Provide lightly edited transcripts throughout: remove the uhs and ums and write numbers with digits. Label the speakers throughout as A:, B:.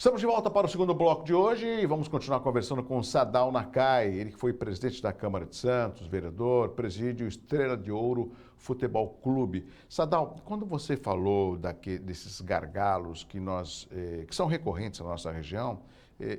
A: Estamos de volta para o segundo bloco de hoje e vamos continuar conversando com o Sadal Nakai, ele que foi presidente da Câmara de Santos, vereador, preside o Estrela de Ouro Futebol Clube. Sadal, quando você falou desses gargalos que são recorrentes na nossa região,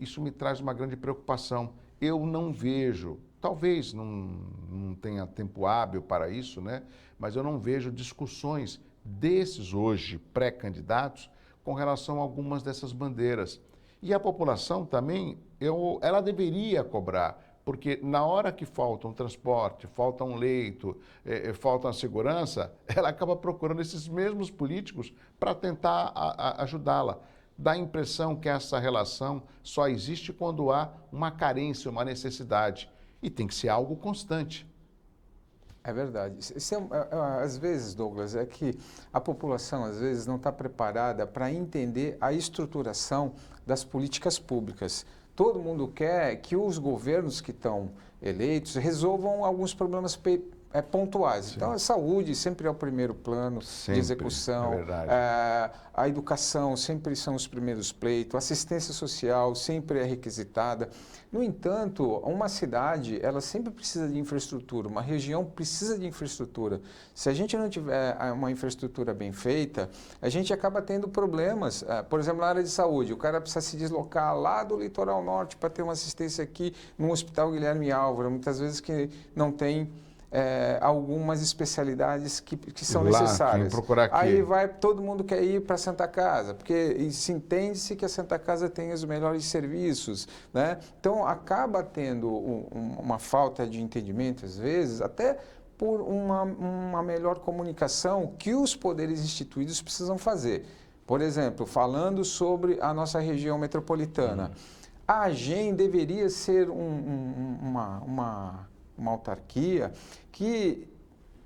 A: isso me traz uma grande preocupação. Eu não vejo, talvez não tenha tempo hábil para isso, né? Mas eu não vejo discussões desses hoje pré-candidatos com relação a algumas dessas bandeiras. E a população também, ela deveria cobrar, porque na hora que falta um transporte, falta um leito, falta uma segurança, ela acaba procurando esses mesmos políticos para tentar ajudá-la. Dá a impressão que essa relação só existe quando há uma carência, uma necessidade. E tem que ser algo constante.
B: É verdade. Às vezes, Douglas, é que a população às vezes não está preparada para entender a estruturação das políticas públicas. Todo mundo quer que os governos que estão eleitos resolvam alguns problemas pontuais.
A: Sim.
B: Então, a saúde sempre é o primeiro plano
A: Sempre,
B: de execução,
A: é verdade.
B: a educação sempre são os primeiros pleitos, a assistência social sempre é requisitada. No entanto, uma cidade, ela sempre precisa de infraestrutura, uma região precisa de infraestrutura. Se a gente não tiver uma infraestrutura bem feita, a gente acaba tendo problemas. Por exemplo, na área de saúde, o cara precisa se deslocar lá do litoral norte para ter uma assistência aqui no Hospital Guilherme Álvaro, muitas vezes que não tem algumas especialidades que são necessárias.
A: Procurar aqui.
B: Aí todo mundo quer ir para a Santa Casa, porque se entende-se que a Santa Casa tem os melhores serviços, né? Então acaba tendo uma falta de entendimento, às vezes, até por uma melhor comunicação que os poderes instituídos precisam fazer. Por exemplo, falando sobre a nossa região metropolitana, a AGEM deveria ser uma autarquia que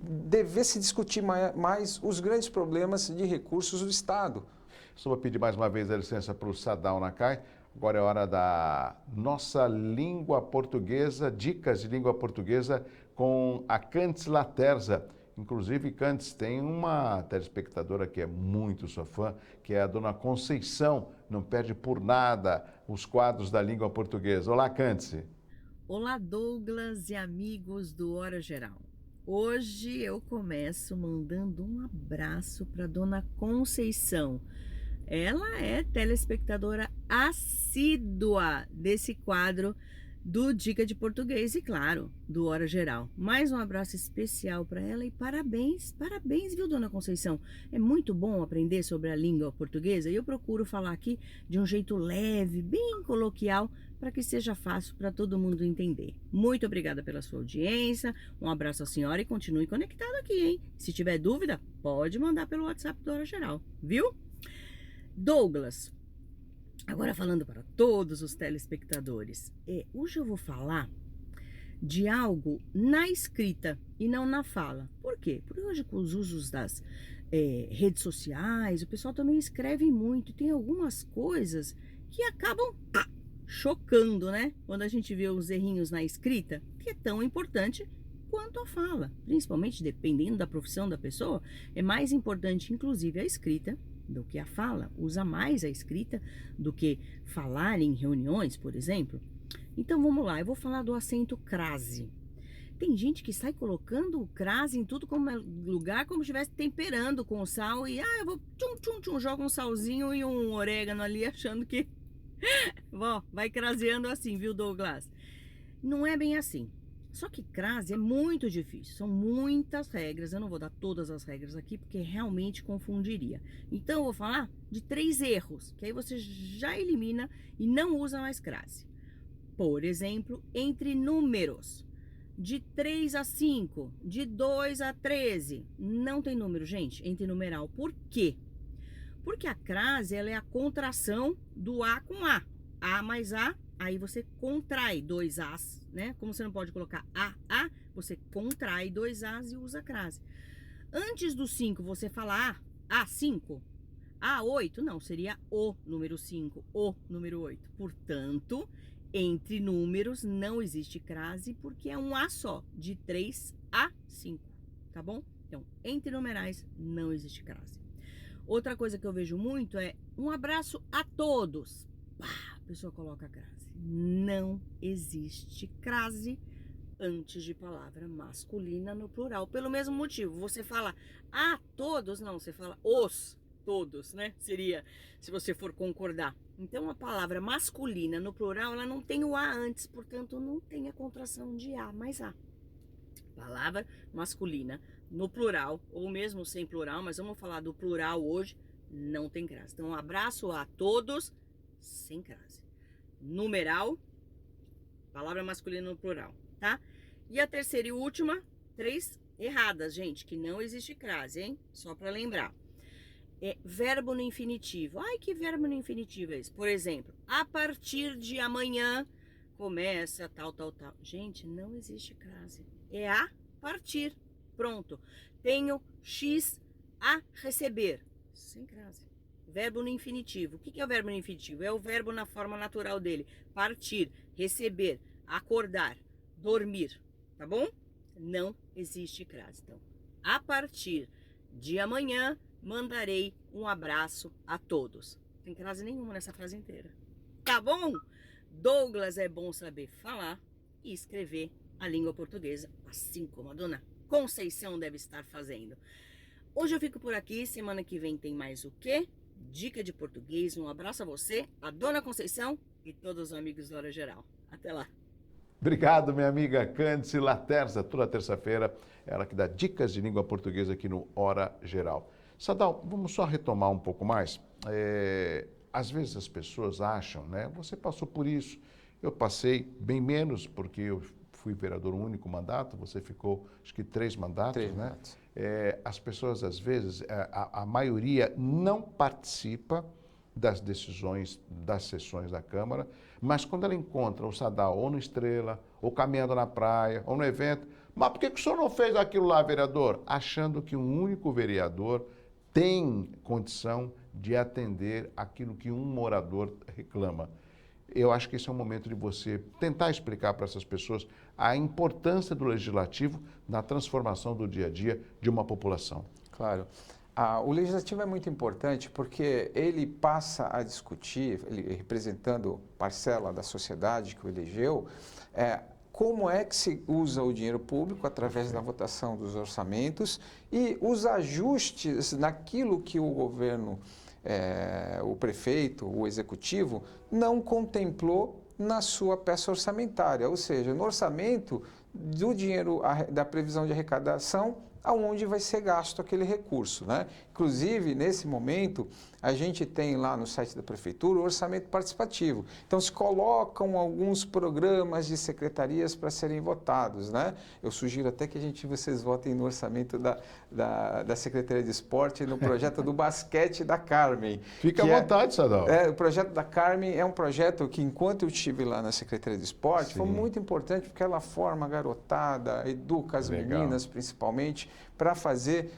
B: devesse discutir mais os grandes problemas de recursos do Estado.
A: Só vou pedir mais uma vez a licença para o Sadal Nakai. Agora é hora da nossa língua portuguesa, dicas de língua portuguesa com a Cantes Laterza. Inclusive, Cantes, tem uma telespectadora que é muito sua fã, que é a dona Conceição, não perde por nada os quadros da língua portuguesa. Olá, Cantes.
C: Olá, Douglas e amigos do Hora Geral. Hoje eu começo mandando um abraço para Dona Conceição. Ela é telespectadora assídua desse quadro do Dica de Português e, claro, do Hora Geral. Mais um abraço especial para ela e parabéns, viu, Dona Conceição? É muito bom aprender sobre a língua portuguesa e eu procuro falar aqui de um jeito leve, bem coloquial, para que seja fácil para todo mundo entender. Muito obrigada pela sua audiência, um abraço à senhora e continue conectado aqui, hein? Se tiver dúvida, pode mandar pelo WhatsApp do Hora Geral, viu? Douglas, agora falando para todos os telespectadores, hoje eu vou falar de algo na escrita e não na fala. Por quê? Porque hoje com os usos das redes sociais, o pessoal também escreve muito e tem algumas coisas que acabam chocando, né? Quando a gente vê os errinhos na escrita, que é tão importante quanto a fala. Principalmente dependendo da profissão da pessoa, é mais importante inclusive a escrita do que a fala. Usa mais a escrita do que falar em reuniões, por exemplo. Então vamos lá, eu vou falar do acento crase. Tem gente que sai colocando o crase em tudo como é lugar, como se estivesse temperando com sal e eu vou joga um salzinho e um orégano ali achando que vai craseando assim, viu, Douglas? Não é bem assim. Só que crase é muito difícil, são muitas regras. Eu não vou dar todas as regras aqui porque realmente confundiria. Então eu vou falar de 3 erros, que aí você já elimina e não usa mais crase. Por exemplo, entre números, de 3 a 5, de 2 a 13, não tem número, gente, entre numeral. Por quê? Porque a crase, ela é a contração do A com A. A mais A, aí você contrai 2 As, né? Como você não pode colocar A, você contrai 2 As e usa a crase. Antes do 5, você fala A5, A8, não, seria o número 5, o número 8. Portanto, entre números não existe crase porque é um A só, de 3 a 5, tá bom? Então, entre numerais não existe crase. Outra coisa que eu vejo muito é um abraço a todos. pá, a pessoa coloca crase. Não existe crase antes de palavra masculina no plural. Pelo mesmo motivo, você fala a todos, não, você fala os todos, né? Seria, se você for concordar. Então, a palavra masculina no plural, ela não tem o A antes, portanto, não tem a contração de A mais A. Palavra masculina no plural, ou mesmo sem plural, mas vamos falar do plural hoje, não tem crase. Então, um abraço a todos, sem crase. Numeral, palavra masculina no plural, tá? E a terceira e última, 3 erradas, gente, que não existe crase, hein? Só para lembrar. É verbo no infinitivo. Ai, que verbo no infinitivo é esse? Por exemplo, a partir de amanhã começa tal, tal, tal. Gente, não existe crase. É a partir. Pronto. Tenho X a receber. Sem crase. Verbo no infinitivo. O que é o verbo no infinitivo? É o verbo na forma natural dele. Partir, receber, acordar, dormir. Tá bom? Não existe crase. Então, a partir de amanhã, mandarei um abraço a todos. Não tem crase nenhuma nessa frase inteira. Tá bom? Douglas, é bom saber falar e escrever a língua portuguesa, assim como a dona Conceição deve estar fazendo. Hoje eu fico por aqui, semana que vem tem mais o quê? Dica de português. Um abraço a você, a dona Conceição e todos os amigos da Hora Geral. Até lá.
A: Obrigado, minha amiga Cândice Laterza. Toda terça-feira, ela que dá dicas de língua portuguesa aqui no Hora Geral. Sadal, vamos só retomar um pouco mais. Às vezes as pessoas acham, né? Você passou por isso, eu passei bem menos, porque eu fui vereador um único mandato, você ficou, acho que 3 mandatos,
B: 3
A: né?
B: mandatos.
A: As pessoas, às vezes, a maioria não participa das decisões das sessões da Câmara, mas quando ela encontra o Sadal ou no Estrela, ou caminhando na praia, ou no evento, mas por que o senhor não fez aquilo lá, vereador? Achando que um único vereador tem condição de atender aquilo que um morador reclama. Eu acho que esse é o momento de você tentar explicar para essas pessoas a importância do legislativo na transformação do dia a dia de uma população.
B: Claro. O legislativo é muito importante porque ele passa a discutir, ele, representando parcela da sociedade que o elegeu, como é que se usa o dinheiro público através da votação dos orçamentos e os ajustes naquilo que o governo, o prefeito, o executivo, não contemplou na sua peça orçamentária, ou seja, no orçamento do dinheiro da previsão de arrecadação, aonde vai ser gasto aquele recurso, né? Inclusive, nesse momento, a gente tem lá no site da Prefeitura o orçamento participativo. Então, se colocam alguns programas de secretarias para serem votados, né? Eu sugiro até que vocês votem no orçamento da Secretaria de Esporte e no projeto do basquete da Carmen.
A: Fica à vontade, Sadal.
B: O projeto da Carmen é um projeto que, enquanto eu estive lá na Secretaria de Esporte, foi muito importante porque ela forma a garotada, educa as meninas, principalmente, para fazer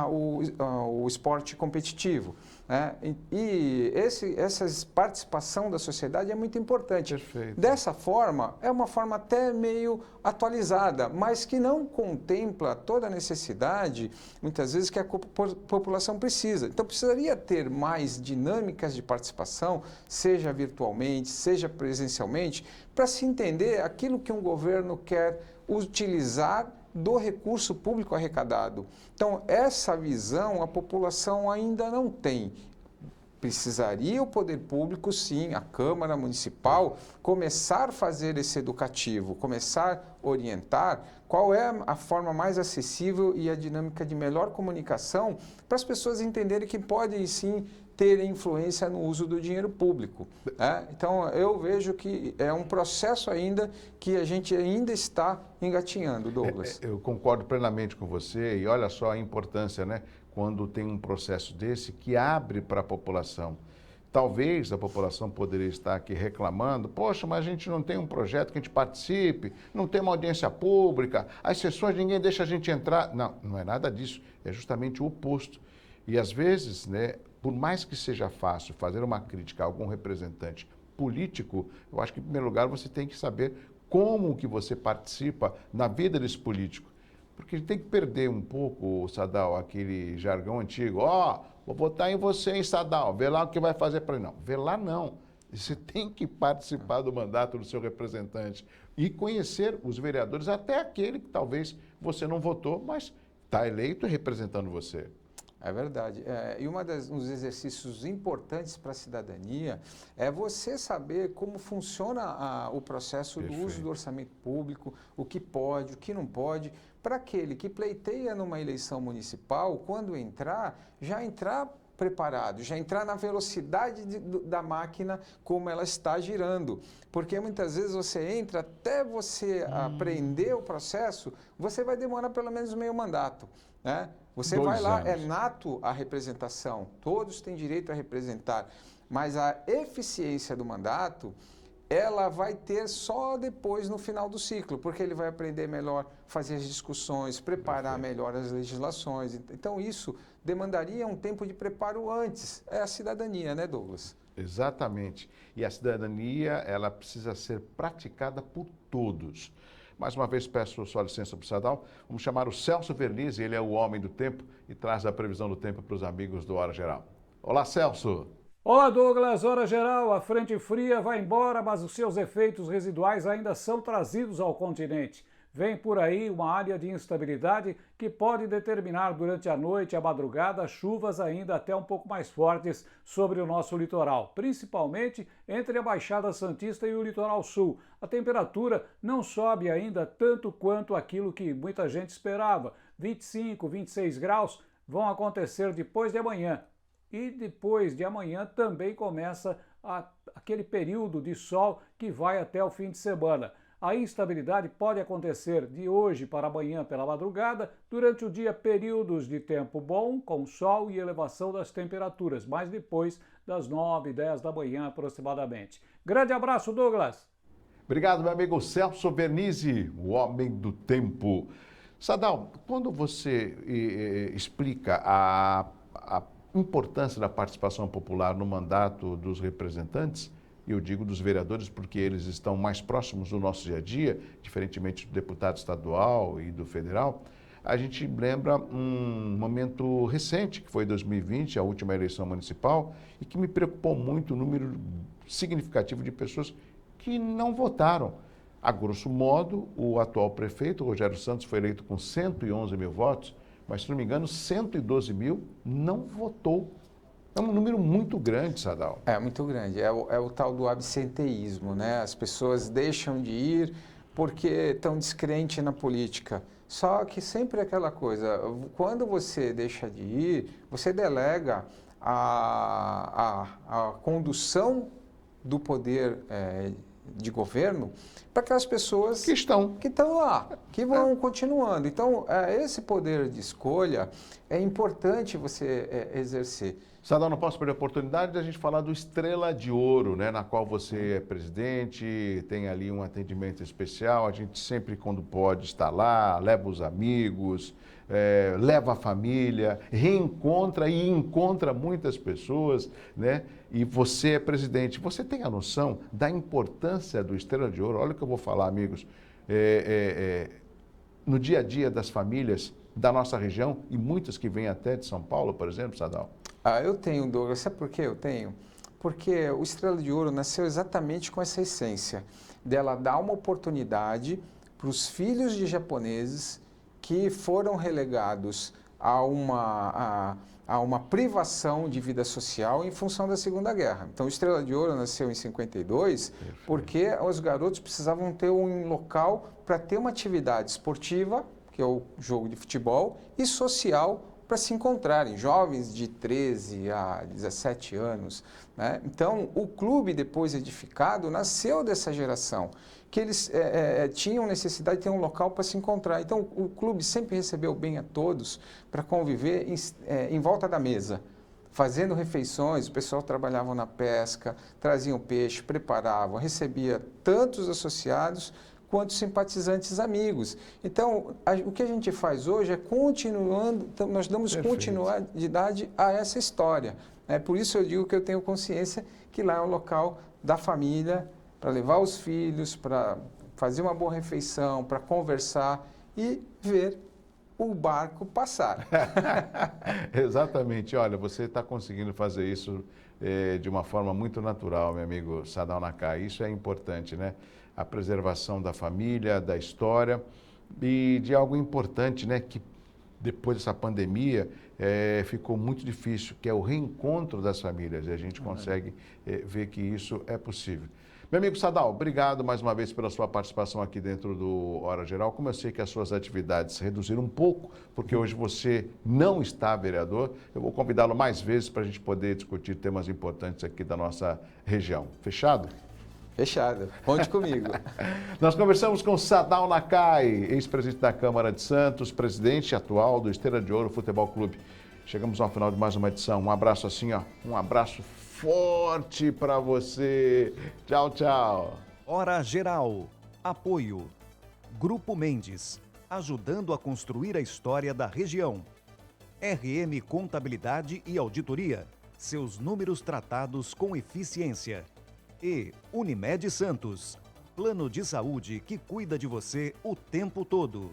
B: o esporte competitivo, né? E essa participação da sociedade é muito importante.
A: Perfeito.
B: Dessa forma, é uma forma até meio atualizada, mas que não contempla toda a necessidade, muitas vezes, que a população precisa. Então, precisaria ter mais dinâmicas de participação, seja virtualmente, seja presencialmente, para se entender aquilo que um governo quer utilizar do recurso público arrecadado. Então, essa visão a população ainda não tem. Precisaria o poder público, sim, a Câmara Municipal, começar a fazer esse educativo, começar a orientar qual é a forma mais acessível e a dinâmica de melhor comunicação para as pessoas entenderem que podem, sim, ter influência no uso do dinheiro público, né? Então, eu vejo que é um processo ainda que a gente ainda está engatinhando, Douglas.
A: Eu concordo plenamente com você e olha só a importância, né? Quando tem um processo desse que abre para a população. Talvez a população poderia estar aqui reclamando, poxa, mas a gente não tem um projeto que a gente participe, não tem uma audiência pública, as sessões ninguém deixa a gente entrar. Não, não é nada disso, é justamente o oposto. E às vezes, né, por mais que seja fácil fazer uma crítica a algum representante político, eu acho que, em primeiro lugar, você tem que saber como que você participa na vida desse político. Porque a gente tem que perder um pouco, Sadal, aquele jargão antigo. Vou votar em você, hein, Sadal, vê lá o que vai fazer para ele. Não, vê lá não. Você tem que participar do mandato do seu representante e conhecer os vereadores, até aquele que talvez você não votou, mas está eleito e representando você.
B: É verdade. E um dos exercícios importantes para a cidadania é você saber como funciona o processo do uso do orçamento público, o que pode, o que não pode, para aquele que pleiteia numa eleição municipal, quando entrar, já entrar preparado, já entrar na velocidade da máquina como ela está girando. Porque muitas vezes você entra, até você aprender o processo, você vai demorar pelo menos meio mandato, né? Você vai lá, é nato a representação, todos têm direito a representar, mas a eficiência do mandato, ela vai ter só depois no final do ciclo, porque ele vai aprender melhor fazer as discussões, preparar melhor as legislações. Então isso demandaria um tempo de preparo antes. É a cidadania, né, Douglas?
A: Exatamente. E a cidadania, ela precisa ser praticada por todos. Mais uma vez peço sua licença para o Sadal. Vamos chamar o Celso Vernizzi, ele é o homem do tempo e traz a previsão do tempo para os amigos do Hora Geral. Olá, Celso!
D: Olá, Douglas, Hora Geral. A frente fria vai embora, mas os seus efeitos residuais ainda são trazidos ao continente. Vem por aí uma área de instabilidade que pode determinar durante a noite e a madrugada chuvas ainda até um pouco mais fortes sobre o nosso litoral, principalmente entre a Baixada Santista e o litoral sul. A temperatura não sobe ainda tanto quanto aquilo que muita gente esperava. 25, 26 graus vão acontecer depois de amanhã. E depois de amanhã também começa aquele período de sol que vai até o fim de semana. A instabilidade pode acontecer de hoje para amanhã pela madrugada, durante o dia períodos de tempo bom, com sol e elevação das temperaturas, mas depois das 9, 10 da manhã aproximadamente. Grande abraço, Douglas!
A: Obrigado, meu amigo Celso Vernizzi, o homem do tempo. Sadal, quando você explica a importância da participação popular no mandato dos representantes, e eu digo dos vereadores porque eles estão mais próximos do nosso dia a dia, diferentemente do deputado estadual e do federal, a gente lembra um momento recente, que foi 2020, a última eleição municipal, e que me preocupou muito o número significativo de pessoas que não votaram. A grosso modo, o atual prefeito, Rogério Santos, foi eleito com 111 mil votos, mas, se não me engano, 112 mil não votou. É um número muito grande, Sadal.
B: É muito grande. É o tal do absenteísmo, né? As pessoas deixam de ir porque estão descrentes na política. Só que sempre é aquela coisa, quando você deixa de ir, você delega a condução do poder de governo para aquelas pessoas que estão lá, que vão continuando. Então, esse poder de escolha é importante você exercer.
A: Sadal, não posso perder a oportunidade de a gente falar do Estrela de Ouro, né, na qual você é presidente, tem ali um atendimento especial, a gente sempre, quando pode, está lá, leva os amigos, leva a família, reencontra e encontra muitas pessoas, né? E você é presidente. Você tem a noção da importância do Estrela de Ouro? Olha o que eu vou falar, amigos. No dia a dia das famílias da nossa região e muitas que vêm até de São Paulo, por exemplo, Sadal.
B: Eu tenho, Douglas. Sabe por que eu tenho? Porque o Estrela de Ouro nasceu exatamente com essa essência, dela dar uma oportunidade para os filhos de japoneses que foram relegados a uma privação de vida social em função da Segunda Guerra. Então, o Estrela de Ouro nasceu em 52 porque os garotos precisavam ter um local para ter uma atividade esportiva, que é o jogo de futebol, e social para se encontrarem, jovens de 13 a 17 anos. Né? Então, o clube, depois edificado, nasceu dessa geração, que eles tinham necessidade de ter um local para se encontrar. Então, o clube sempre recebeu bem a todos para conviver em volta da mesa, fazendo refeições. O pessoal trabalhava na pesca, traziam peixe, preparavam, recebia tanto os associados quanto simpatizantes amigos. Então, o que a gente faz hoje é continuando, então nós damos continuidade a essa história. Por isso eu digo que eu tenho consciência que lá é um local da família, para levar os filhos, para fazer uma boa refeição, para conversar e ver o barco passar.
A: Exatamente. Olha, você está conseguindo fazer isso de uma forma muito natural, meu amigo Sadal Nakai. Isso é importante, né? A preservação da família, da história e de algo importante, né? Que depois dessa pandemia ficou muito difícil, que é o reencontro das famílias. E a gente consegue ver que isso é possível. Meu amigo Sadal, obrigado mais uma vez pela sua participação aqui dentro do Hora Geral. Como eu sei que as suas atividades reduziram um pouco, porque hoje você não está vereador, eu vou convidá-lo mais vezes para a gente poder discutir temas importantes aqui da nossa região. Fechado?
B: Fechado. Conte comigo.
A: Nós conversamos com Sadal Nakai, ex-presidente da Câmara de Santos, presidente atual do Estrela de Ouro Futebol Clube. Chegamos ao final de mais uma edição. Um abraço assim, ó, um abraço forte para você. Tchau, tchau.
E: Hora Geral. Apoio. Grupo Mendes, ajudando a construir a história da região. RM Contabilidade e Auditoria, seus números tratados com eficiência. E Unimed Santos, plano de saúde que cuida de você o tempo todo.